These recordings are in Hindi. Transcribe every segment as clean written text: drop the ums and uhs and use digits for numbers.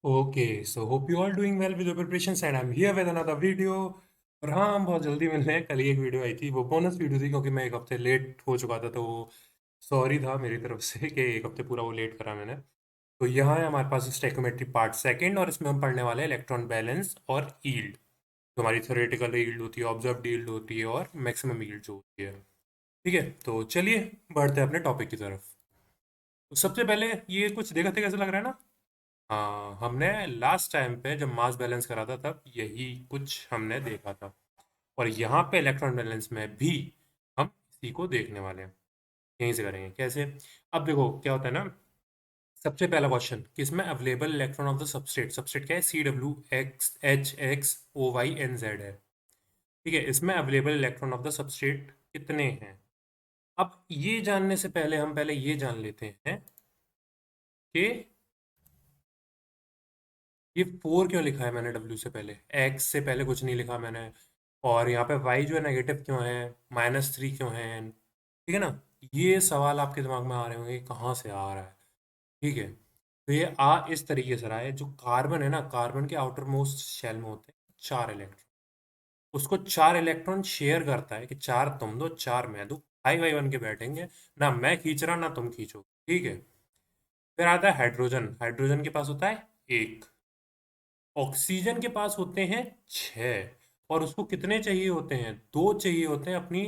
Okay, so hope you all doing well with your preparations and I'm here with another video। और हाँ, हम बहुत जल्दी मिल रहे हैं। कल ही एक वीडियो आई थी, वो बोनस वीडियो थी क्योंकि मैं एक हफ्ते लेट हो चुका था, तो वो सॉरी था मेरी तरफ से कि एक हफ्ते पूरा वो लेट करा मैंने। तो यहाँ है हमारे पास स्टैइकोमेट्री पार्ट सेकंड, और इसमें हम पढ़ने वाले हैं इलेक्ट्रॉन बैलेंस और यील्ड। जो हमारी थ्योरेटिकल यील्ड होती है, ऑब्जर्व्ड यील्ड होती है, और मैक्सिमम यील्ड जो होती है। ठीक है, तो चलिए बढ़ते हैं अपने टॉपिक की तरफ। तो सबसे पहले ये कुछ देखा थे, कैसा लग रहा है ना। हाँ, हमने लास्ट टाइम पे जब मास बैलेंस करा था तब यही कुछ हमने देखा था। और यहाँ पे इलेक्ट्रॉन बैलेंस में भी हम इसी को देखने वाले हैं। यहीं से करेंगे कैसे। अब देखो क्या होता है ना। सबसे पहला क्वेश्चन कि इसमें available electron of the substrate, substrate क्या है, CW HX OY NZ है। ठीक है, इसमें available electron of the substrate कितने हैं। अब ये जानने से पहले हम पहले ये जान लेते हैं कि ये 4 क्यों लिखा है मैंने W से पहले, X से पहले कुछ नहीं लिखा मैंने। और यहाँ पे Y जो है नेगेटिव क्यों है, -3 क्यों है। ठीक है ना। ये सवाल आपके दिमाग में आ रहे होंगे, कहाँ से आ रहा है। ठीक है, तो ये इस तरीके से रहा है। जो कार्बन है ना, कार्बन के आउटर मोस्ट शेल में होते हैं 4 इलेक्ट्रॉन। उसको 4 इलेक्ट्रॉन शेयर करता है कि 4 तुम दो 4 मैं दूं, भाई भाई बन के बैठेंगे। ना मैं खींच रहा ना तुम खींचो। ठीक है। फिर आता है हाइड्रोजन, हाइड्रोजन के पास होता है एक। ऑक्सीजन के पास होते हैं 6। और उसको कितने चाहिए होते हैं, 2 चाहिए होते हैं अपनी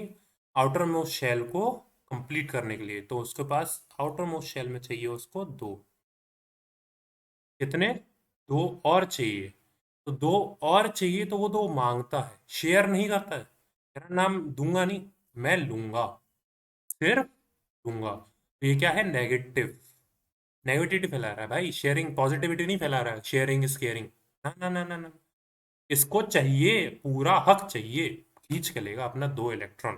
आउटर मोस्ट शेल को कंप्लीट करने के लिए। तो उसके पास आउटर मोस्ट शेल में चाहिए उसको 2। कितने, 2 और चाहिए। तो 2 और चाहिए, तो वो 2 मांगता है, शेयर नहीं करता है। कह रहा नाम दूंगा नहीं, मैं लूंगा, सिर्फ दूंगा। तो ये क्या है, नेगेटिव। नेगेटिविटी फैला रहा है भाई, शेयरिंग पॉजिटिविटी नहीं फैला रहा है। Sharing is caring. ना ना ना ना ना, इसको चाहिए, पूरा हक चाहिए, खींच के लेगा अपना 2 इलेक्ट्रॉन।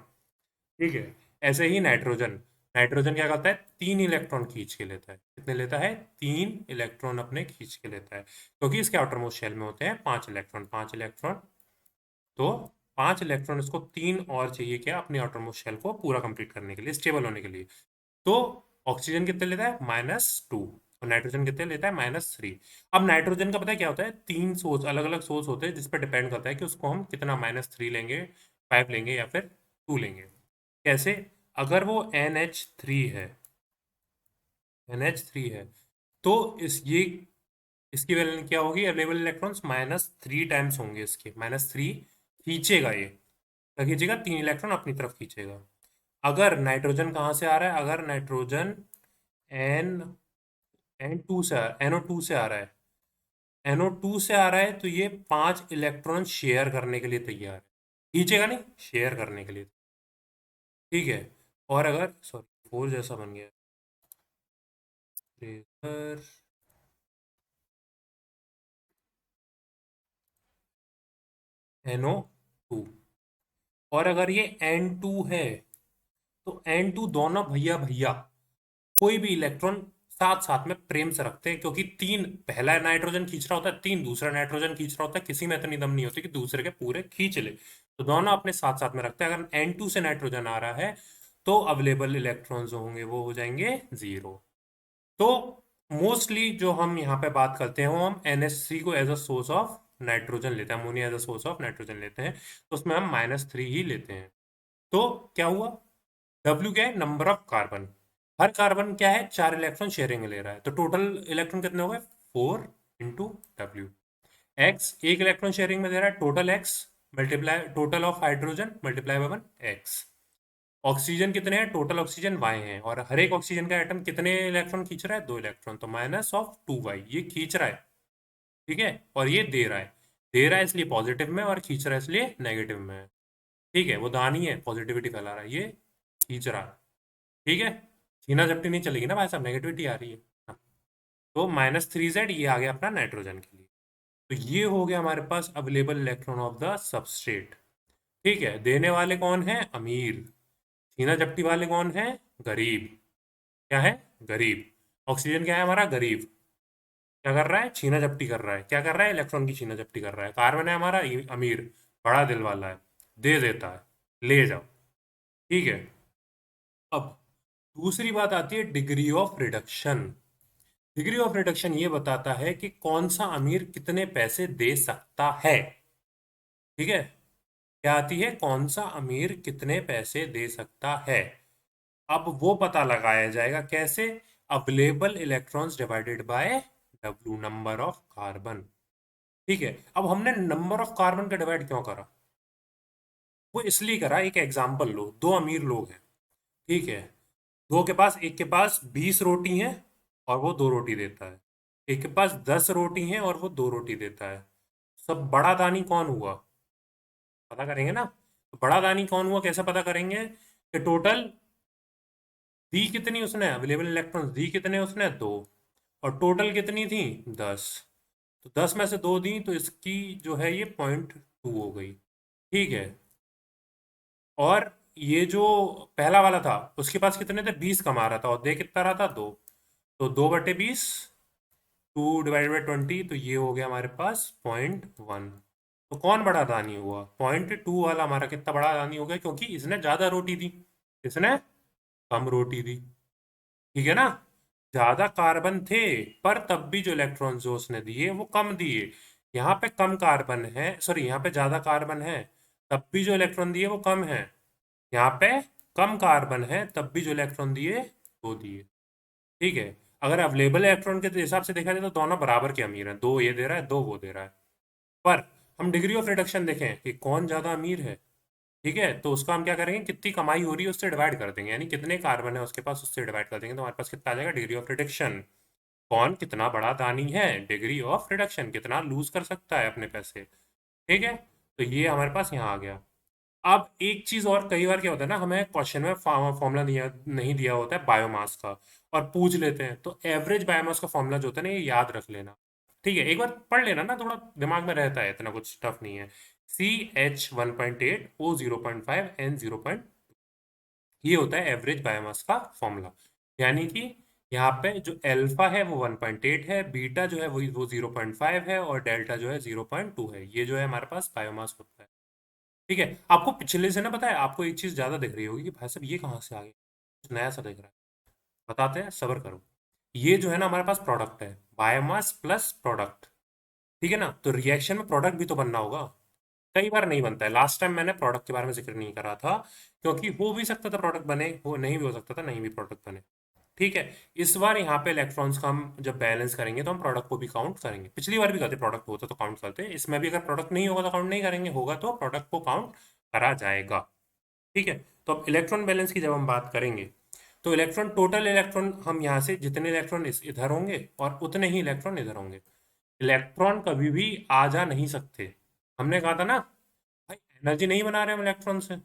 ठीक है। ऐसे ही नाइट्रोजन, नाइट्रोजन क्या करता है, 3 इलेक्ट्रॉन खींच के लेता है। कितने लेता है, 3 इलेक्ट्रॉन अपने खींच के लेता है, क्योंकि इसके आउटर मोस्ट शेल में होते हैं 5 इलेक्ट्रॉन, 5 इलेक्ट्रॉन। तो 5 इलेक्ट्रॉन इसको 3 और चाहिए क्या, अपने आउटर मोस्ट शेल को पूरा कंप्लीट करने के लिए, स्टेबल होने के लिए। तो ऑक्सीजन कितने लेता है, -2। और नाइट्रोजन कितने लेता है, -3। अब नाइट्रोजन का पता है क्या होता है, 3 सोर्स, अलग अलग सोर्स होते हैं, जिस पर डिपेंड करता है कि उसको हम कितना -3 लेंगे, 5 लेंगे या फिर 2 लेंगे। कैसे, अगर वो NH3 है, तो इस ये इसकी वैल्यू क्या होगी, अवेलेबल इलेक्ट्रॉन्स -3 टाइम्स होंगे इसके। -3 खींचेगा ये, क्या खींचेगा, 3 इलेक्ट्रॉन अपनी तरफ खींचेगा। अगर नाइट्रोजन कहाँ से आ रहा है, अगर नाइट्रोजन एन N2 से NO2 से आ रहा है, NO2 से आ रहा है, तो ये 5 इलेक्ट्रॉन शेयर करने के लिए तैयार है। खींचेगा नहीं, शेयर करने के लिए। ठीक है। और अगर सॉरी 4 जैसा बन गया, इधर NO2। और अगर ये N2 है, तो N2 दोनों भैया भैया कोई भी इलेक्ट्रॉन साथ साथ में प्रेम से रखते हैं, क्योंकि 3 पहला नाइट्रोजन खींच रहा होता है, 3 दूसरा नाइट्रोजन खींच रहा होता है, किसी में इतनी दम नहीं होती कि दूसरे के पूरे खींच ले। तो दोनों अपने साथ साथ में रखते हैं। अगर N2 से नाइट्रोजन आ रहा है, तो अवेलेबल इलेक्ट्रॉन्स जो होंगे वो हो जाएंगे 0। तो मोस्टली जो हम यहाँ पे बात करते हैं, वो हम NH3 को as a source of nitrogen लेते हैं, ammonia as a source of nitrogen लेते हैं। तो उसमें हम -3 ही लेते हैं। तो क्या हुआ, W क्या है, number of carbon. Her carbon क्या है, 4 इलेक्ट्रॉन शेयरिंग में ले रहा है, तो टोटल इलेक्ट्रॉन कितने हो गए, 4 × W। X एक इलेक्ट्रॉन शेयरिंग में दे रहा है, total X multiply total of hydrogen multiply by 1 X। Oxygen कितने हैं, टोटल ऑक्सीजन Y है, और हर एक ऑक्सीजन का एटम कितने इलेक्ट्रॉन खींच रहा है, 2 इलेक्ट्रॉन, तो -2Y ये खींच रहा है। ठीक है, और ये दे रहा है, दे रहा है इसलिए पॉजिटिव में, और खींच रहा है इसलिए नेगेटिव में है। ठीक है, वो दान ही है, पॉजिटिविटी फैला रहा है, ये खींच रहा है। ठीक है, छीना झपटी नहीं चलेगी ना भाई साहब, नेगेटिविटी आ रही है। हाँ, तो -3Z ये आ गया अपना नाइट्रोजन के लिए। तो ये हो गया हमारे पास available electron of the substrate. ठीक है, देने वाले कौन है, अमीर। छीना झपटी वाले कौन है, गरीब। क्या है, गरीब। ऑक्सीजन क्या है हमारा, गरीब। क्या कर रहा है, छीना झपटी कर रहा है, क्या कर रहा है, इलेक्ट्रॉन की छीना झपटी कर रहा है। कार्बन है हमारा, ये अमीर, बड़ा दिल वाला है, दे देता है, ले जाओ। ठीक है। अब दूसरी बात आती है degree of reduction. Degree of reduction ये बताता है कि कौन सा अमीर कितने पैसे दे सकता है। ठीक है, क्या आती है, कौन सा अमीर कितने पैसे दे सकता है। अब वो पता लगाया जाएगा कैसे, available electrons divided by W, number of carbon. ठीक है, अब हमने नंबर ऑफ कार्बन का डिवाइड क्यों करा, वो इसलिए करा, एक एग्जांपल लो, दो अमीर लोग हैं। ठीक है, दो के पास, एक के पास 20 रोटी हैं और वो 2 रोटी देता है, एक के पास 10 रोटी हैं और वो 2 रोटी देता है। सब बड़ा दानी कौन हुआ, पता करेंगे ना। तो बड़ा दानी कौन हुआ कैसे पता करेंगे, कि टोटल दी कितनी उसने, अवेलेबल इलेक्ट्रॉन्स दी कितने उसने, 2, और टोटल कितनी थी, 10। तो 10 में से 2 दी, तो इसकी जो है ये 0.2 हो गई। ठीक है, और ये जो पहला वाला था उसके पास कितने थे, 20 कमा रहा था और दे कितना रहा था, 2। तो 2/20, 2/20, तो ये हो गया हमारे पास 0.1। तो कौन बड़ा दानी हुआ, 0.2 वाला हमारा कितना बड़ा दानी हो गया, क्योंकि इसने ज्यादा रोटी दी, इसने कम रोटी दी। ठीक है ना, ज्यादा कार्बन थे पर तब भी जो इलेक्ट्रॉन जो उसने दिए वो कम दिए। यहाँ पे कम कार्बन है, सॉरी यहाँ पे ज्यादा कार्बन है, तब भी जो इलेक्ट्रॉन दिए वो कम है। यहाँ पे कम कार्बन है तब भी जो इलेक्ट्रॉन दिए वो दिए। ठीक है, अगर अवेलेबल इलेक्ट्रॉन के हिसाब से देखा जाए तो दोनों बराबर के अमीर हैं, 2 ये दे रहा है 2 वो दे रहा है। पर हम डिग्री ऑफ रिडक्शन देखें कि कौन ज्यादा अमीर है। ठीक है, तो उसका हम क्या करेंगे, कितनी कमाई हो रही है उससे डिवाइड कर देंगे, यानी कितने कार्बन है उसके पास उससे डिवाइड कर देंगे, तो हमारे पास कितना आ जाएगा, डिग्री ऑफ रिडक्शन। कौन कितना बड़ा दानी है, डिग्री ऑफ रिडक्शन, कितना लूज कर सकता है अपने पैसे। ठीक है, तो ये हमारे पास यहाँ आ गया। अब एक चीज और, कई बार क्या होता है ना, हमें क्वेश्चन में फॉर्मूला दिया नहीं दिया होता है बायोमास का, और पूछ लेते हैं, तो एवरेज बायोमास का फॉर्मूला जो होता है ना, ये याद रख लेना। ठीक है, एक बार पढ़ लेना ना, थोड़ा दिमाग में रहता है, इतना कुछ टफ नहीं है। CH1.8O0.5N0, ये होता है एवरेज बायोमास का फॉर्मूला। यानी कि यहाँ पे जो अल्फा है वो 1.8 है, बीटा जो है वो 0.5 है, और डेल्टा जो है 0.2 है। ये जो है हमारे पास बायोमास होता है। ठीक है, आपको पिछले से ना पता है, आपको एक चीज ज्यादा दिख रही होगी कि भाई साहब ये कहाँ से आ गया, कुछ नया सा दिख रहा है। बताते हैं, सब्र करो। ये जो है ना हमारे पास प्रोडक्ट है, बायोमास प्लस प्रोडक्ट। ठीक है ना, तो रिएक्शन में प्रोडक्ट भी तो बनना होगा। कई बार नहीं बनता है, लास्ट टाइम मैंने प्रोडक्ट के बारे में जिक्र नहीं करा था, क्योंकि हो भी सकता था प्रोडक्ट बने, हो नहीं भी हो सकता था नहीं भी प्रोडक्ट बने। ठीक है, इस बार यहाँ पे इलेक्ट्रॉन्स का हम जब बैलेंस करेंगे तो हम प्रोडक्ट को भी काउंट करेंगे। पिछली बार भी करते, प्रोडक्ट होता तो काउंट करते, इसमें भी अगर प्रोडक्ट नहीं होगा तो काउंट नहीं करेंगे, होगा तो प्रोडक्ट को काउंट करा जाएगा। ठीक है, तो अब इलेक्ट्रॉन बैलेंस की जब हम बात करेंगे, तो इलेक्ट्रॉन, टोटल इलेक्ट्रॉन, हम यहाँ से जितने इलेक्ट्रॉन इस इधर होंगे और उतने ही इलेक्ट्रॉन इधर होंगे। इलेक्ट्रॉन कभी भी आ जा नहीं सकते। हमने कहा था ना भाई, एनर्जी नहीं बना रहे हम इलेक्ट्रॉन से,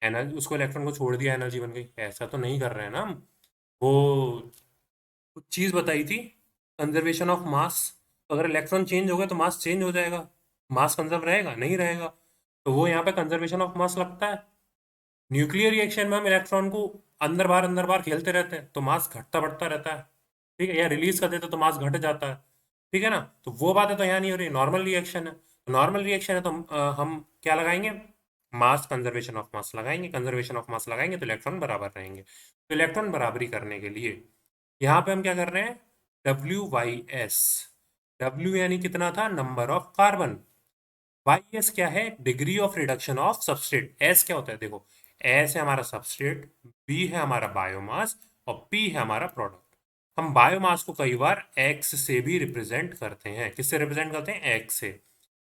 एनर्जी, उसको इलेक्ट्रॉन को छोड़ दिया एनर्जी बन गई, ऐसा तो नहीं कर रहे हैं ना हम। वो कुछ चीज बताई थी, कंजर्वेशन ऑफ मास। अगर इलेक्ट्रॉन चेंज हो गए तो मास चेंज हो जाएगा, मास कंजर्व रहेगा नहीं रहेगा। तो वो यहाँ पे कंजर्वेशन ऑफ मास लगता है। न्यूक्लियर रिएक्शन में हम इलेक्ट्रॉन को अंदर बाहर खेलते रहते हैं तो मास घटता बढ़ता रहता है। ठीक है, या रिलीज कर देते हैं तो मास घट जाता है। ठीक है ना, तो वो बात है तो यहाँ नहीं हो रही, नॉर्मल रिएक्शन है। नॉर्मल रिएक्शन है तो हम क्या लगाएंगे, मास कंजर्वेशन ऑफ मास लगाएंगे, कंजर्वेशन ऑफ मास लगाएंगे तो इलेक्ट्रॉन बराबर रहेंगे। तो इलेक्ट्रॉन बराबरी करने के लिए यहाँ पे हम क्या कर रहे हैं, WYS, W यानी कितना था, number of carbon, Y S क्या है, degree of reduction of substrate. S क्या होता है, देखो, एस है हमारा सबस्ट्रेट, बी है हमारा बायोमास, और पी है हमारा प्रोडक्ट। हम बायोमास को कई बार एक्स से भी रिप्रेजेंट करते हैं, किससे रिप्रेजेंट करते हैं, एक्स से,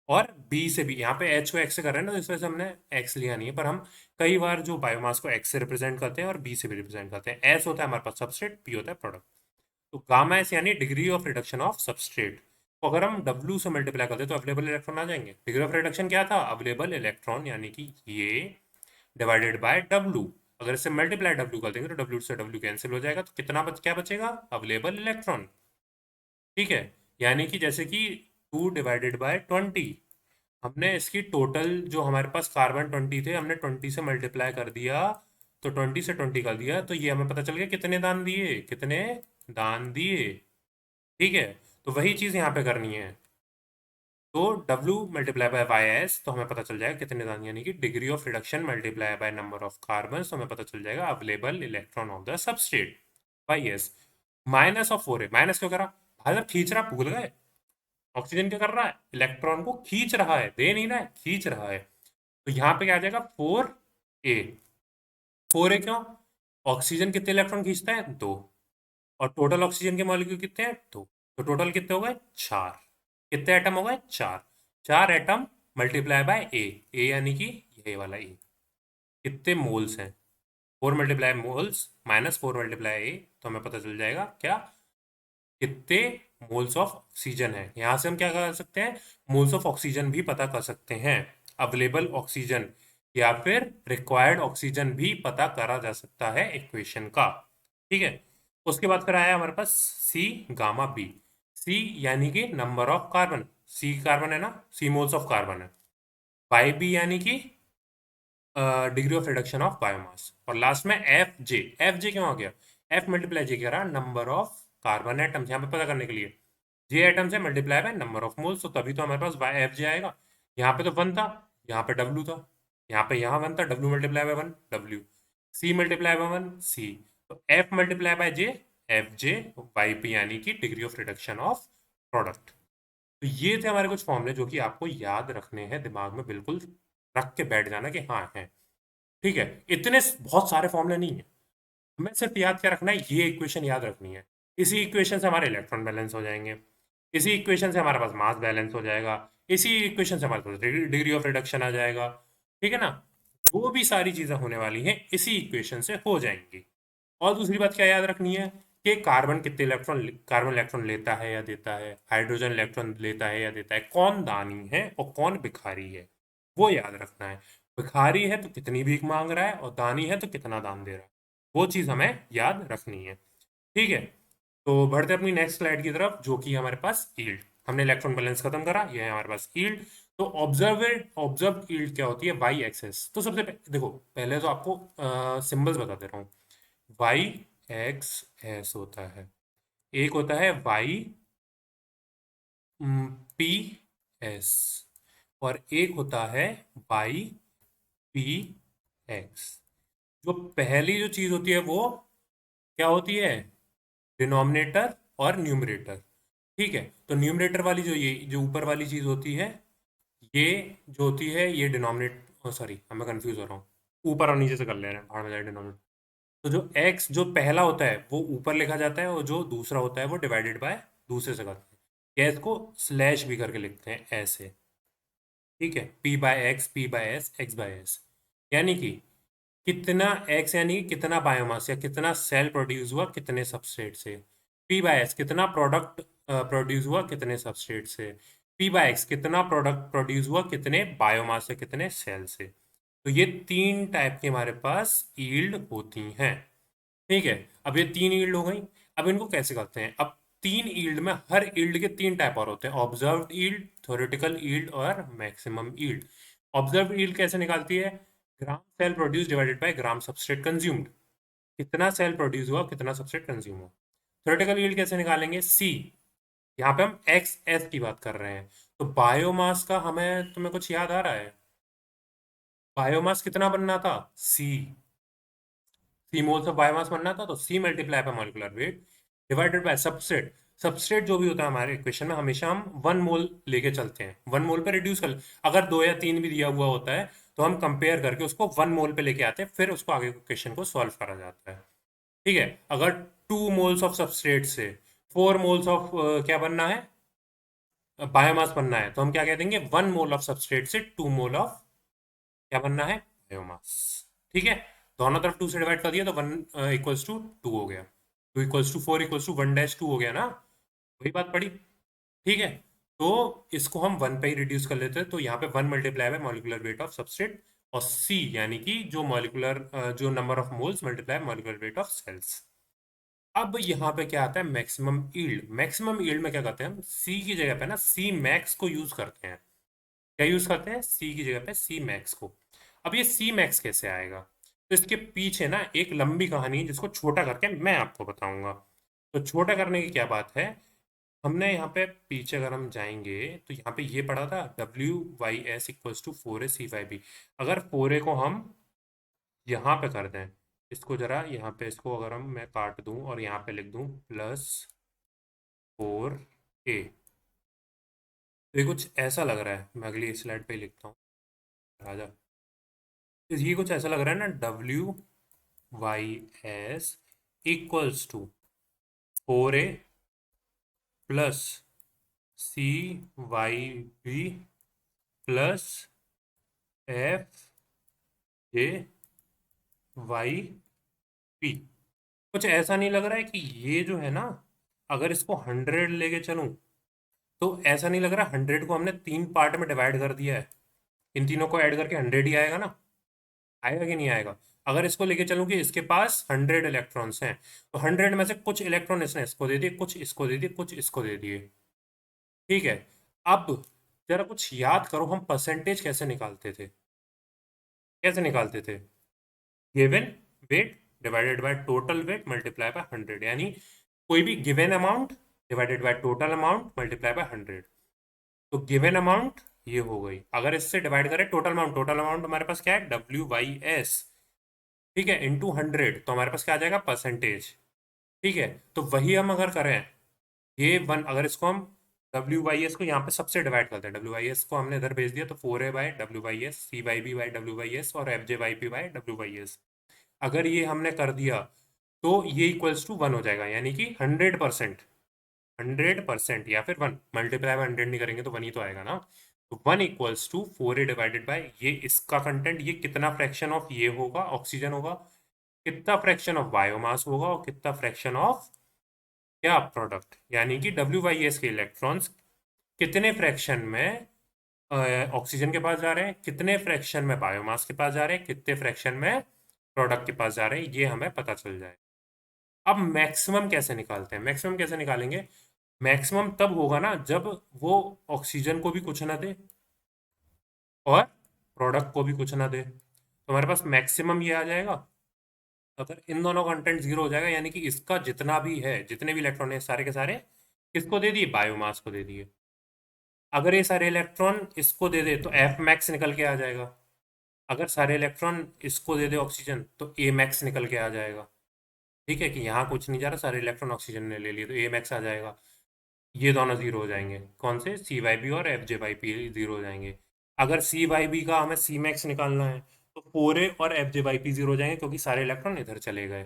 और बी से भी। यहाँ पे एच को एक्स से कर रहे हैं ना, तो इस वजह से हमने एक्स लिया नहीं है, पर हम कई बार जो बायोमास को एक्स से रिप्रेजेंट करते हैं और बी से भी रिप्रेजेंट करते हैं। एस होता है हमारे पास सबस्ट्रेट, पी होता है प्रोडक्ट। तो गामा एस यानी degree of reduction of substrate, तो अगर हम W से मल्टीप्लाई करते तो अवेलेबल इलेक्ट्रॉन आ जाएंगे। डिग्री ऑफ रिडक्शन क्या था, अवेलेबल इलेक्ट्रॉन, यानी कि ये डिवाइडेड बाय W। अगर इससे मल्टीप्लाई W कर देंगे तो W से W कैंसिल हो जाएगा, तो कितना क्या बचेगा, अवेलेबल इलेक्ट्रॉन। ठीक है, यानी कि जैसे कि 2/20, हमने इसकी टोटल जो हमारे पास कार्बन 20 थे, हमने 20 से मल्टीप्लाई कर दिया, तो 20 से 20 कर दिया, तो ये हमें पता चल गया कितने दान दिए, कितने दान दिए। ठीक है, तो वही चीज़ यहाँ पे करनी है। तो W multiply by Y S, तो हमें पता चल जाएगा कितने दान, यानी कि degree of reduction multiply by number of carbon, तो हमें पता चल जाएगा available electron of the substrate, Y S. Minus of 4a, minus क्यों करा भाई साहब, खींच रहा, भूल गए? ऑक्सीजन क्या कर रहा है, इलेक्ट्रॉन को खींच रहा है, दे नहीं रहा है, खींच रहा है। तो यहाँ पे क्या आ जाएगा 4a। 4a क्यों, ऑक्सीजन कितने इलेक्ट्रॉन खींचता है, 2, और टोटल ऑक्सीजन के मॉलिक्यूल कितने हैं, 2, तो टोटल कितने हो गए, 4। कितने एटम हो गए, 4। 4 एटम मल्टीप्लाई बाय ए यानी कि ये वाला ए। कितने मोल्स हैं, 4 मल्टीप्लाई मोल्स माइनस 4 मल्टीप्लाई ए, तो हमें पता चल जाएगा क्या, कितने मोल्स ऑफ ऑक्सीजन है। यहां से हम क्या कर सकते हैं, मोल्स ऑफ ऑक्सीजन भी पता कर सकते हैं, अवेलेबल ऑक्सीजन या फिर रिक्वायर्ड ऑक्सीजन भी पता करा जा सकता है इक्वेशन का। ठीक है, उसके बाद फिर आया हमारे पास सी गामा बी। सी यानी कि number of carbon, C carbon है ना, सी मोल्स ऑफ कार्बन है। बाई बी यानी कि degree of reduction of biomass, और लास्ट में एफ जे। एफ जे क्यों आ गया, एफ मल्टीप्लाई जे क्या रहा, नंबर ऑफ कार्बन एटम्स, यहाँ पे पता करने के लिए जे एटम्स है multiply by number of moles, तो तभी तो हमारे पास बाय एफ जे आएगा। यहाँ पे तो 1 था, यहाँ पे डब्ल्यू था, यहाँ पे यहाँ 1 था, W multiply by 1 W, C multiply by 1 C, तो F multiply by J F J, by P यानी कि degree of reduction of product. तो ये थे हमारे कुछ फॉर्मूले जो कि आपको याद रखने हैं, दिमाग में बिल्कुल रख के बैठ जाना कि हाँ है। ठीक है, इतने बहुत सारे फॉर्मूले नहीं है, हमें सिर्फ याद क्या रखना है, ये इक्वेशन याद रखनी है। इसी इक्वेशन से हमारे इलेक्ट्रॉन बैलेंस हो जाएंगे, इसी इक्वेशन से हमारे पास मास बैलेंस हो जाएगा, इसी इक्वेशन से हमारे पास डिग्री ऑफ रिडक्शन आ जाएगा। ठीक है ना, जो भी सारी चीज़ें होने वाली हैं इसी इक्वेशन से हो जाएंगी। और दूसरी बात क्या याद रखनी है कि कार्बन कितने इलेक्ट्रॉन, कार्बन इलेक्ट्रॉन लेता है या देता है, हाइड्रोजन इलेक्ट्रॉन लेता है या देता है, कौन दानी है और कौन भिखारी है, वो याद रखना है। भिखारी है तो कितनी भीख मांग रहा है, और दानी है तो कितना दान दे रहा है, वो चीज़ हमें याद रखनी है। ठीक है, तो बढ़ते अपनी नेक्स्ट स्लाइड की तरफ, जो कि हमारे पास ईल्ड। हमने इलेक्ट्रॉन बैलेंस खत्म करा, ये है हमारे पास ईल्ड। तो ऑब्जर्व ईल्ड क्या होती है, वाई एक्सेस। तो सबसे देखो, पहले तो आपको सिंबल्स बता दे रहा हूँ। वाई एक्स एस होता है, एक होता है वाई पी एस, और एक होता है वाई पी एक्स। जो पहली जो चीज होती है वो क्या होती है, डिनोमिनेटर और न्यूमरेटर। ठीक है, तो न्यूमरेटर वाली जो ये जो ऊपर वाली चीज होती है, ये जो होती है ये डिनोमिनेट, सॉरी मैं कंफ्यूज हो रहा हूँ, ऊपर और नीचे से कर ले रहे हैं, भाड़ में जाए डिनोमिनेटर। तो जो x जो पहला होता है वो ऊपर लिखा जाता है, और जो दूसरा होता है वो डिवाइडेड बाय दूसरे से करते हैं, या इसको स्लैश भी करके लिखते हैं ऐसे। ठीक है, p by X, p by S, x by S, यानी कि कितना x यानी कि कितना बायोमास या कितना सेल प्रोड्यूस हुआ कितने सबस्ट्रेट से, p बाय एस कितना प्रोडक्ट प्रोड्यूस हुआ कितने सबस्ट्रेट से, p बाय एक्स कितना प्रोडक्ट प्रोड्यूस हुआ कितने बायोमास से कितने सेल से। तो ये 3 टाइप की हमारे पास यील्ड होती हैं। ठीक है, अब ये 3 यील्ड हो गई। अब इनको कैसे करते हैं, अब 3 यील्ड में हर यील्ड के 3 टाइप और होते हैं, ऑब्जर्व्ड यील्ड, थ्योरेटिकल यील्ड और मैक्सिमम यील्ड। ऑब्जर्व्ड यील्ड कैसे निकालती है, gram cell produce divided by gram substrate consumed, कितना सेल प्रोड्यूस हुआ कितना सबस्ट्रेट कंज्यूम हुआ। थ्योरेटिकल यील्ड कैसे निकालेंगे, सी, यहाँ पे हम एक्स एस की बात कर रहे हैं। तो बायोमास का हमें, तुम्हें कुछ याद आ रहा है, बायोमास कितना बनना था, c, c moles of biomass बनना था, तो c multiply by molecular weight divided by substrate. Substrate जो भी होता है हमारे इक्वेशन में, हमेशा हम 1 मोल लेके चलते हैं, 1 मोल पे रिड्यूस कर, अगर 2 या 3 भी दिया हुआ होता है तो हम कंपेयर करके उसको 1 मोल पे लेके आते हैं, फिर उसको आगे क्वेश्चन को सॉल्व करा जाता है। ठीक है, अगर 2 मोल्स ऑफ सबस्ट्रेट से 4 मोल्स ऑफ क्या बनना है, बायोमास बनना है, तो हम क्या कह देंगे, 1 मोल ऑफ सबस्ट्रेट से 2 मोल ऑफ क्या बनना है, बायोमास। ठीक है, दोनों तरफ 2 से डिवाइड कर दिया तो 1 इक्वल्स टू 2 हो गया, 2 इक्वल्स टू 4 इक्वल्स टू 1-2 हो गया ना, वही बात पड़ी। ठीक है, तो इसको हम 1 पे ही रिड्यूस कर लेते हैं, तो यहाँ पे 1 multiply by molecular weight of substrate, और सी यानी कि जो मॉलिकुलर जो number of moles multiply molecular weight of cells. अब यहाँ पे क्या आता है, मैक्सिमम यील्ड। मैक्सिमम यील्ड में क्या करते हैं, हम सी की जगह पे ना सी मैक्स को यूज करते हैं। क्या यूज करते हैं, सी की जगह पे सी मैक्स को। अब ये सी मैक्स कैसे आएगा, तो इसके पीछे ना एक लंबी कहानी है जिसको छोटा करके मैं आपको बताऊंगा। तो छोटा करने की क्या बात है, हमने यहाँ पे पीछे अगर हम जाएंगे तो यहाँ पे ये पढ़ा था WYS equals to 4A C5B। अगर 4A को हम यहाँ पे कर दें इसको जरा यहाँ पे, इसको अगर मैं काट दूं और यहाँ पे लिख दूं +4a, तो ये कुछ ऐसा लग रहा है। मैं अगली स्लाइड पे ही लिखता हूँ, राजा। तो ये कुछ ऐसा लग रहा है ना, WYS =4a plus CYB plus FJYP। कुछ ऐसा नहीं लग रहा है कि ये जो है ना, अगर इसको 100 लेके चलूं, तो ऐसा नहीं लग रहा 100 को हमने 3 पार्ट में डिवाइड कर दिया है। इन तीनों को ऐड करके 100 ही आएगा ना? आएगा कि नहीं आएगा? अगर इसको लेके चलूं कि इसके पास 100 इलेक्ट्रॉन्स हैं, तो 100 में से कुछ इलेक्ट्रॉन इसने इसको दे दिए, कुछ इसको दे दिए, कुछ इसको दे दिए। ठीक है। अब जरा कुछ याद करो, हम परसेंटेज कैसे निकालते थे? कैसे निकालते थे? Given weight divided by total weight multiply by 100, यानी कोई भी given amount divided by total amount multiply by 100। तो गिवन अमाउंट ये हो गई, अगर इससे डिवाइड करें टोटल अमाउंट, टोटल अमाउंट हमारे पास क्या है, WYS, ठीक है, इंटू 100, तो हमारे पास क्या आ जाएगा, परसेंटेज। ठीक है। तो वही हम अगर करें, ये वन, अगर इसको हम WYS को यहाँ पे सबसे डिवाइड करते हैं, WYS को हमने इधर भेज दिया, तो 4a by WYS, CYB by WYS और FJYP बाय WYS। अगर ये हमने कर दिया, तो ये इक्वल्स टू 1 हो जाएगा, यानी कि 100%, 100% या फिर 1 मल्टीप्लाई बाय 100 नहीं करेंगे तो 1 ही तो आएगा ना। तो 1 equals to 4a divided by ये इसका कंटेंट, ये कितना फ्रैक्शन ऑफ ये होगा, ऑक्सीजन होगा, कितना फ्रैक्शन ऑफ बायोमास होगा, और कितना फ्रैक्शन ऑफ क्या, प्रोडक्ट, यानी कि WYS के इलेक्ट्रॉन्स कितने फ्रैक्शन में ऑक्सीजन के पास जा रहे हैं, कितने फ्रैक्शन में बायोमास के पास जा रहे हैं, कितने फ्रैक्शन में प्रोडक्ट के पास जा रहे हैं, ये हमें पता चल जाए। अब मैक्सिमम कैसे निकालते हैं? मैक्सिमम कैसे निकालेंगे? मैक्सिमम तब होगा ना जब वो ऑक्सीजन को भी कुछ ना दे और प्रोडक्ट को भी कुछ ना दे, तो हमारे पास मैक्सिमम ये आ जाएगा। अगर इन दोनों कंटेंट जीरो हो जाएगा, यानी कि इसका जितना भी है, जितने भी इलेक्ट्रॉन है सारे के सारे किसको दे दिए, बायोमास को दे दिए। अगर ये सारे इलेक्ट्रॉन इसको दे दे तो एफ मैक्स निकल के आ जाएगा। अगर सारे इलेक्ट्रॉन इसको दे दे ऑक्सीजन, तो ए मैक्स निकल के आ जाएगा। ठीक है, कि यहाँ कुछ नहीं जा रहा, सारे इलेक्ट्रॉन ऑक्सीजन ने ले लिए, तो ए मैक्स आ जाएगा। ये दोनों जीरो हो जाएंगे, कौन से, CYB और FJYP जीरो हो जाएंगे। अगर CYB का हमें सी मैक्स निकालना है, तो 4a और FJYP जीरो हो जाएंगे, क्योंकि सारे इलेक्ट्रॉन इधर चले गए।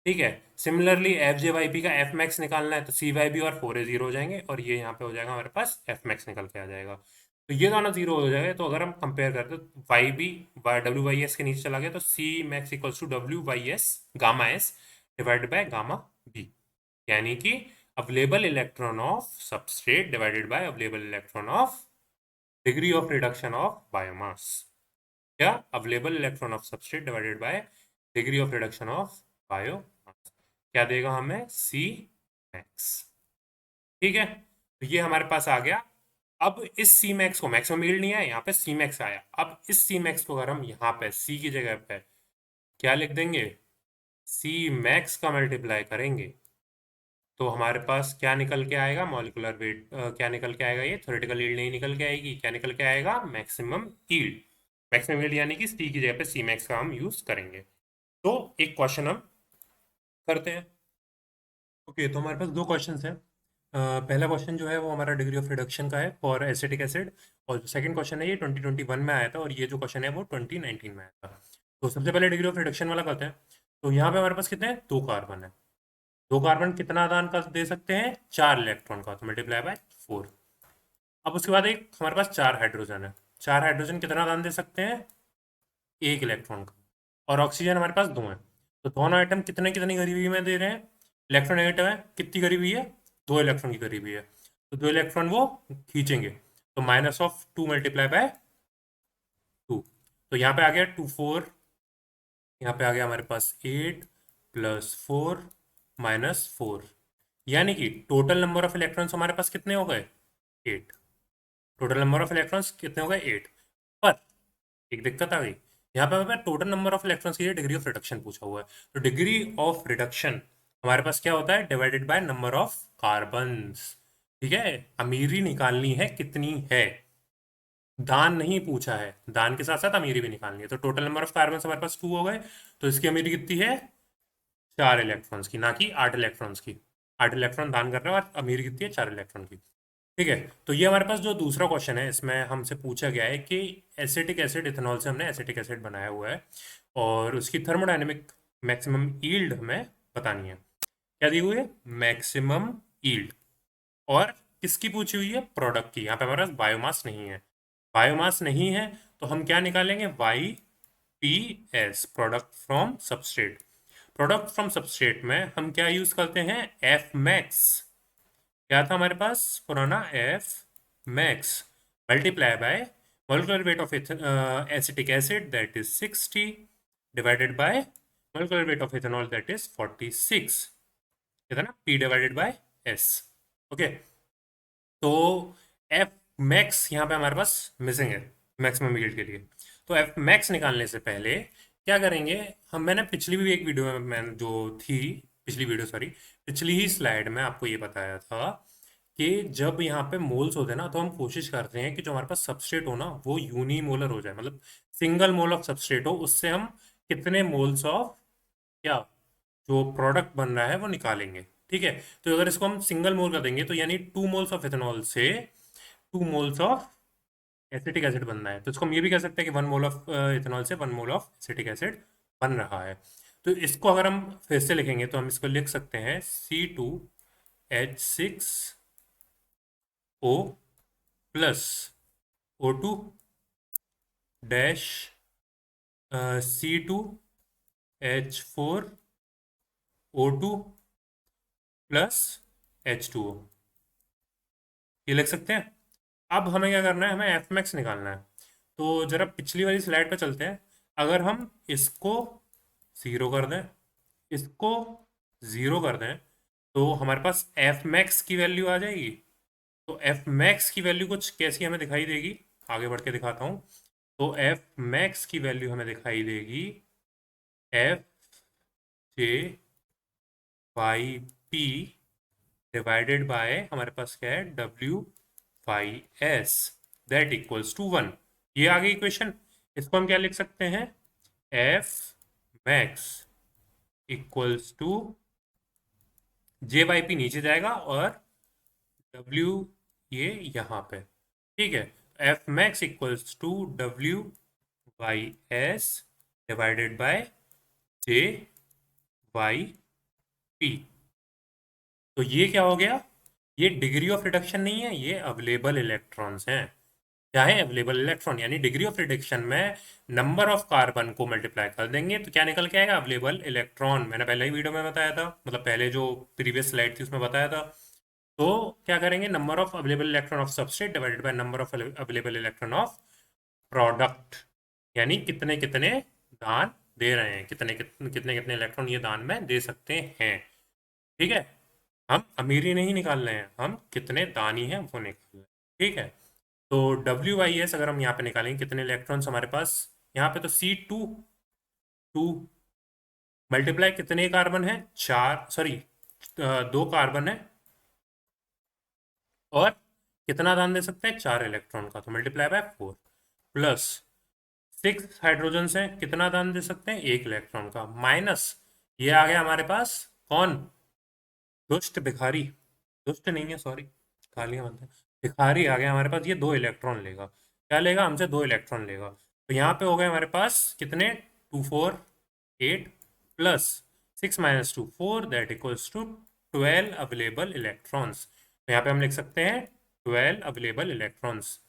ठीक है। सिमिलरली FJYP का एफ मैक्स निकालना है, तो CYB और 4a जीरो हो जाएंगे, और ये यहाँ पे हो जाएगा हमारे पास एफ मैक्स निकल के आ जाएगा। तो ये दोनों जीरो हो जाएगा। तो अगर हम कंपेयर करते तो YB WYS के नीचे चला गया, तो C max equals to WYS gamma S divided by gamma B, यानी कि available electron of substrate divided by available electron of degree of reduction of biomass. क्या, available electron of substrate divided by degree of reduction of biomass, क्या देगा हमें, C मैक्स। ठीक है। तो ये हमारे पास आ गया। अब इस C मैक्स को, मैक्सिमम यील्ड नहीं आया, यहाँ पे C मैक्स आया। अब इस C मैक्स को अगर हम यहाँ पे C की जगह पे क्या लिख देंगे, C मैक्स का मल्टीप्लाई करेंगे, तो हमारे पास क्या निकल के आएगा, मॉलिक्यूलर वेट क्या निकल के आएगा, ये थ्योरेटिकल यील्ड नहीं निकल के आएगी, क्या निकल के आएगा, मैक्सिमम यील्ड। मैक्सिमम यील्ड यानी कि सी की जगह पे सी मैक्स का हम यूज करेंगे। तो एक क्वेश्चन हम करते हैं। ओके, तो हमारे पास दो क्वेश्चन हैं। पहला क्वेश्चन जो है वो हमारा डिग्री ऑफ रिडक्शन का है फॉर एसिटिक एसिड, और जो सेकंड क्वेश्चन है ये 2021 में आया था, और ये जो क्वेश्चन है वो 2019 में आया था। तो सबसे पहले डिग्री ऑफ रिडक्शन वाला करते हैं। तो यहाँ पे हमारे पास कितने हैं, 2 कार्बन है। 2 कार्बन कितना आदान कर दे सकते हैं, 4 इलेक्ट्रॉन का, तो मल्टीप्लाई बाय 4। अब उसके बाद एक हमारे पास 4 हाइड्रोजन है। 4 हाइड्रोजन कितना आदान दे सकते हैं, 1 इलेक्ट्रॉन का। और ऑक्सीजन हमारे पास 2 है। तो दोनों आइटम कितने कितनी करीबी में दे रहे हैं, इलेक्ट्रोनेगेटिव है, कितनी करीबी है, 2 इलेक्ट्रॉन की करीबी है। तो 2 इलेक्ट्रॉन वो खींचेंगे, तो -2 मल्टीप्लाई बाय 2। तो यहाँ पे आ गया 2 4, यहाँ पे आ गया हमारे पास 8 +4 -4, यानी कि टोटल नंबर ऑफ इलेक्ट्रॉन्स हमारे पास कितने हो गए, 8। टोटल नंबर ऑफ इलेक्ट्रॉन्स कितने हो गए, 8। पर एक दिक्कत आ गई, यहाँ पे हमें टोटल नंबर ऑफ इलेक्ट्रॉन्स की डिग्री ऑफ रिडक्शन पूछा हुआ है। तो डिग्री ऑफ रिडक्शन हमारे पास क्या होता है, divided by number of carbons. ठीक है, अमीरी निकालनी है कितनी है, दान नहीं पूछा है, दान के साथ साथ अमीरी भी निकालनी है। तो टोटल नंबर ऑफ कार्बन हमारे पास 2 हो गए, तो इसकी अमीरी कितनी है? 4 इलेक्ट्रॉन्स की, ना कि 8 इलेक्ट्रॉन्स की। 8 इलेक्ट्रॉन दान कर रहे हैं और अमीरी कितनी है? 4 इलेक्ट्रॉन की। ठीक है, तो ये हमारे पास जो दूसरा क्वेश्चन है, इसमें हमसे पूछा गया है कि एसिटिक एसिड, इथेनॉल से हमने एसिटिक एसिड बनाया हुआ है और उसकी थर्मोडायनेमिक मैक्सिमम यील्ड हमें बतानी है। क्या दी हुई है? Maximum yield. और किसकी पूछी हुई है? प्रोडक्ट की। यहाँ पे हमारे पास बायोमास नहीं है। बायोमास नहीं है तो हम क्या निकालेंगे? Y P S, product from substrate. Product from substrate में हम क्या यूज करते हैं? F max. क्या था हमारे पास पुराना? F max multiply by molecular weight of acetic acid that is 60 divided by molecular weight of ethanol that is 46। कितना ना? P divided by S. Okay, तो एफ मैक्स यहाँ पे हमारे पास मिसिंग है मैक्सिमम यील्ड के लिए। तो एफ मैक्स निकालने से पहले क्या करेंगे हम? मैंने पिछली भी एक वीडियो में, मैंने जो थी पिछली वीडियो, सॉरी, पिछली ही स्लाइड में आपको ये बताया था कि जब यहाँ पे मोल्स होते हैं ना, तो हम कोशिश करते हैं कि जो हमारे पास सबस्ट्रेट हो ना, वो यूनिमोलर हो जाए, मतलब सिंगल मोल ऑफ सबस्ट्रेट हो। उससे हम कितने मोल्स ऑफ क्या, जो प्रोडक्ट बन रहा है वो निकालेंगे। ठीक है, तो अगर इसको हम सिंगल मोल कर देंगे तो यानी 2 मोल्स ऑफ इथेनॉल से 2 मोल्स ऑफ एसिटिक एसिड बनना है। तो इसको हम ये भी कह सकते हैं कि 1 मोल ऑफ इथेनॉल से 1 मोल ऑफ एसिटिक एसिड बन रहा है। तो इसको अगर हम फिर से लिखेंगे तो हम इसको लिख सकते हैं C2H6O plus O2 - C2H4O2 plus H2O, ये लिख सकते हैं। अब हमें क्या करना है? हमें एफ मैक्स निकालना है। तो जरा पिछली वाली स्लाइड पे चलते हैं। अगर हम इसको ज़ीरो कर दें, इसको ज़ीरो कर दें, तो हमारे पास एफ मैक्स की वैल्यू आ जाएगी। तो एफ मैक्स की वैल्यू कुछ कैसी हमें दिखाई देगी? आगे बढ़ के दिखाता हूँ। तो एफ मैक्स की वैल्यू हमें दिखाई देगी F J Y P divided by, हमारे पास क्या है? W Y S that equals to 1। ये आ गई इक्वेशन। इसको हम क्या लिख सकते हैं? F max equals to J Y P नीचे जाएगा और डब्ल्यू ये यहाँ पे। ठीक है, F max equals to W Y S divided by J Y P. तो ये क्या हो गया? ये डिग्री ऑफ रिडक्शन नहीं है, ये अवेलेबल इलेक्ट्रॉन्स हैं। क्या है? Available electron. यानी डिग्री ऑफ रिडक्शन में नंबर ऑफ कार्बन को मल्टीप्लाई कर देंगे तो क्या निकल के आएगा? Available electron. मैंने पहले ही वीडियो में बताया था, मतलब पहले जो प्रीवियस स्लाइड थी उसमें बताया था। तो क्या करेंगे? Number of available electron of substrate divided bye number of available electron of product. यानी कितने कितने दान दे रहे हैं, कितने कितने कितने कितने इलेक्ट्रॉन ये दान में दे सकते हैं। ठीक है, हम अमीरी नहीं निकाल रहे हैं, हम कितने दानी हैं वो निकाल रहे हैं। ठीक है, तो डब्ल्यू आई एस अगर हम यहाँ पे निकालेंगे, कितने इलेक्ट्रॉन्स हमारे पास यहाँ पे? तो C2 मल्टीप्लाई कितने कार्बन है? 4, सॉरी 2 कार्बन है। और कितना दान दे सकते हैं? 4 इलेक्ट्रॉन का, तो मल्टीप्लाई बाय 4 प्लस 6 हाइड्रोजन से कितना दान दे सकते हैं? 1 इलेक्ट्रॉन का, माइनस ये आ गया हमारे पास कौन? दुष्ट भिखारी। दुष्ट नहीं है, सॉरी, गालियां बनते हैं। भिखारी आ गया हमारे पास, ये 2 इलेक्ट्रॉन लेगा। क्या लेगा हमसे? 2 इलेक्ट्रॉन लेगा। तो यहाँ पे हो गए हमारे पास कितने? 2 4 8 plus 6 - 2 4 that equals to 12 available electrons. तो यहाँ पे हम लिख सकते हैं 12 अवेलेबल इलेक्ट्रॉन्स।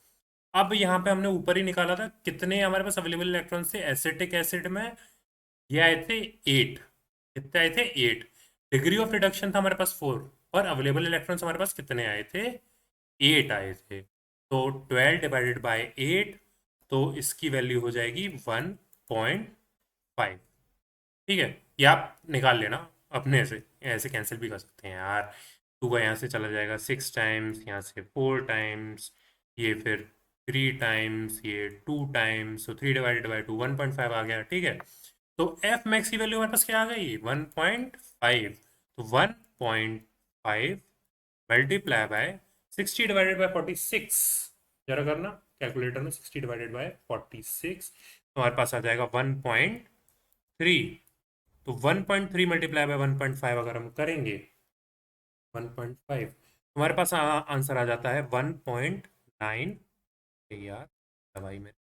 अब यहाँ पे हमने ऊपर ही निकाला था कितने हमारे पास अवेलेबल इलेक्ट्रॉन्स थे एसिटिक एसिड में। ये आए थे 8। कितने आए थे? 8। डिग्री ऑफ रिडक्शन था हमारे पास 4, और अवेलेबल इलेक्ट्रॉन्स हमारे पास कितने आए थे? 8 आए थे। तो 12 डिवाइडेड बाय 8, तो इसकी वैल्यू हो जाएगी 1.5। ठीक है, ये आप निकाल लेना अपने से, ऐसे कैंसिल भी कर सकते हैं यार। 2 का यहाँ से चला जाएगा 6 टाइम्स, यहाँ से 4 टाइम्स, ये फिर 3 टाइम्स, ये 2 टाइम्स, तो 3 डिवाइडेड बाई 2 1.5 आ गया। ठीक है, तो एफ मैक्स की वैल्यू हमारे पास क्या आ गई? 1.5। तो 1.5 मल्टीप्लाई बाय 60 डिवाइडेड बाय 46, जरा करना कैलकुलेटर में, 60 डिवाइडेड बाय 46, तो हमारे पास आ जाएगा 1.3। तो 1.3 मल्टीप्लाई बाय 1.5 अगर हम करेंगे, 1.5, हमारे पास आंसर आ जाता है 1.9 यार भाई में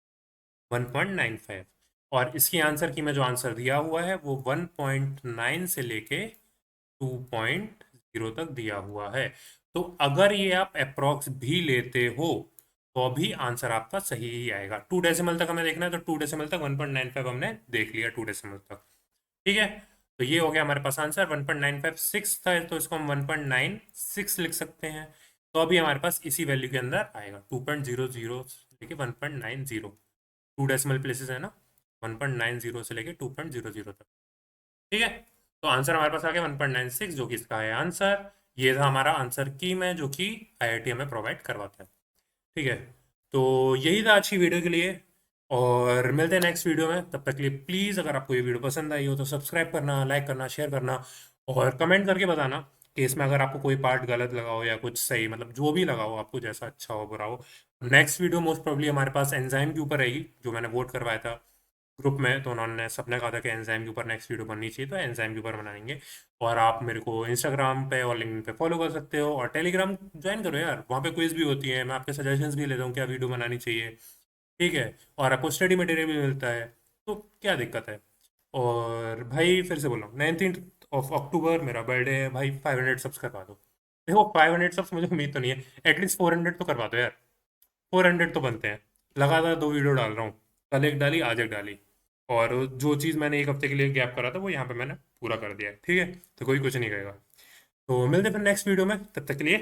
1.95। और इसकी आंसर की में जो आंसर दिया हुआ है वो 1.9 से लेके 2.0 तक दिया हुआ है। तो अगर ये आप अप्रोक्स भी लेते हो तो भी आंसर आपका सही ही आएगा। 2 डेसिमल तक हमें देखना है, तो 2 डेसिमल तक 1.95 हमने देख लिया 2 डेसिमल तक। ठीक है, तो ये हो गया हमारे पास आंसर। 1.956 था तो इसको हम 1.96 लिख सकते हैं। तो अभी हमारे पास इसी वैल्यू के अंदर आएगा 2.00 लेके 1.90। 2 डेसिमल प्लेसेस है ना, 1.90 से लेके 2.00 तक। ठीक है, तो आंसर हमारे पास आ गया 1.96, जो कि इसका है आंसर। ये था हमारा आंसर की में, जो कि आईआईटी हमें प्रोवाइड करवाता है। ठीक है, तो यही था आज की वीडियो के लिए, और मिलते हैं नेक्स्ट वीडियो में। तब तक के लिए प्लीज़, अगर आपको ये वीडियो पसंद आई हो तो सब्सक्राइब करना, लाइक करना, शेयर करना, और कमेंट करके बताना कि इसमें अगर आपको कोई पार्ट गलत लगा हो या कुछ सही, मतलब जो भी लगा हो आपको, जैसा अच्छा हो बुरा हो। नेक्स्ट वीडियो मोस्ट प्रोबब्ली हमारे पास एंजाइम के ऊपर रहेगी, जो मैंने वोट करवाया था ग्रुप में, तो उन्होंने सबने कहा था कि एंजाइम के ऊपर नेक्स्ट वीडियो बननी चाहिए, तो एंजाइम के ऊपर बनाएंगे। और आप मेरे को इंस्टाग्राम पे और लिंक्डइन पे फॉलो कर सकते हो, और टेलीग्राम ज्वाइन करो यार, वहाँ पे क्विज भी होती है, मैं आपके सजेशंस भी लेता हूँ क्या वीडियो बनानी चाहिए। ठीक है, और आपको स्टडी मटेरियल भी मिलता है, तो क्या दिक्कत है। और भाई फिर से बोल रहा हूँ, 19 ऑफ अक्टूबर मेरा बर्थडे है भाई, 500 सब्स करवा दो। देखो 500 सब्स मुझे उम्मीद तो नहीं है, एटलीस्ट 400 तो करवा दो यार। 400 तो बनते हैं। लगातार 2 वीडियो डाल रहा हूँ, कल एक डाली, आज एक डाली, और जो चीज़ मैंने एक हफ्ते के लिए गैप करा था वो यहाँ पे मैंने पूरा कर दिया है। ठीक है, तो कोई कुछ नहीं कहेगा। तो मिलते हैं फिर नेक्स्ट वीडियो में, तब तक के लिए।